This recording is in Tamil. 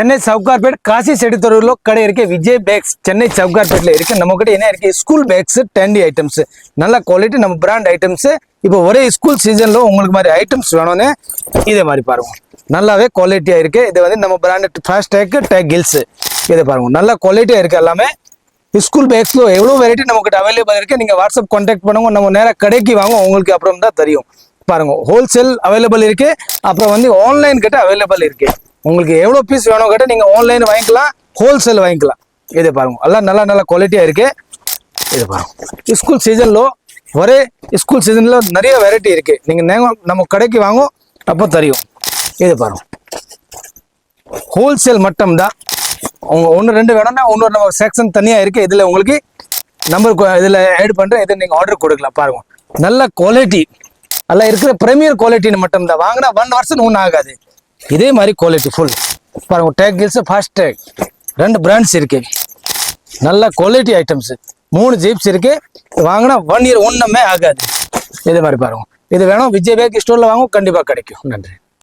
சென்னை சவுகார்பேட் காசி செடித்தொருவில் கடை இருக்கு. விஜய் பேக்ஸ் சென்னை சவுகார்பேட்ல இருக்கு. நம்ம கிட்ட என்ன இருக்கு? ஸ்கூல் பேக்ஸ், டென்டி ஐட்டம்ஸ், நல்ல குவாலிட்டி, நம்ம பிராண்ட் ஐட்டம்ஸ். இப்போ ஒரே ஸ்கூல் சீசன்ல உங்களுக்கு மாதிரி ஐட்டம்ஸ் வேணும்னு இதே மாதிரி பாருங்க, நல்லாவே குவாலிட்டியா இருக்கு. இது வந்து நம்ம பிராண்ட் ஃபாஸ்ட் டேக் கில்ஸ். இதை பாருங்க, நல்ல குவாலிட்டியா இருக்கு. எல்லாமே ஸ்கூல் பேக்ஸ்ல எவ்வளவு வெரைட்டி நம்ம கிட்ட அவைலபிள் இருக்கு. நீங்க வாட்ஸ்அப் கான்டாக்ட் பண்ணுங்க, நம்ம நேராக கடைக்கு வாங்க, உங்களுக்கு அப்புறம் தான் தெரியும். பாருங்க, ஹோல்சேல் அவைலபிள் இருக்கு, அப்புறம் வந்து ஆன்லைன் கிட்ட அவைலபிள் இருக்கு. உங்களுக்கு எவ்வளவு பீஸ் வேணும் கேட்ட நீங்க ஆன்லைன் வாங்கிக்கலாம், ஹோல்சேல் வாங்கிக்கலாம். இதை பாருங்க, எல்லாம் நல்ல குவாலிட்டியா இருக்கு. இதை பாருங்க, ஸ்கூல் சீசன்ல ஒரே ஸ்கூல் சீசன்ல நிறைய வெரைட்டி இருக்கு. நீங்க நம்ம கடைக்கு வாங்க, அப்போ தெரியும். இதை பாருங்க, ஹோல்சேல் மட்டும் தான். உங்க ஒன்று ரெண்டு வேணும்னா இன்னொரு நம்ம செக்ஷன் தனியா இருக்கு. இதுல உங்களுக்கு நம்பர் இதுல ஆட் பண்றேன், இதை நீங்க ஆர்டர் கொடுக்கலாம். பாருங்க, நல்ல குவாலிட்டி, நல்லா இருக்கிற பிரீமியர் குவாலிட்டின்னு மட்டும் தான். வாங்கினா 1 வருஷம் ஒன்றும் ஆகாது. இதே மாதிரி குவாலிட்டி ஃபுல் பாருங்க. டேக் கில்ஸ், ஃபாஸ்ட் டேக், 2 பிராண்ட்ஸ் இருக்கு. நல்ல குவாலிட்டி ஐட்டம்ஸ், 3 ஜீப்ஸ் இருக்கு. வாங்கினா 1 இயர் ஒன்றுமே ஆகாது. இதே மாதிரி பாருங்க. இது வேணும், விஜய் பேக் ஸ்டோர்ல வாங்க, கண்டிப்பா கிடைக்கும். நன்றி.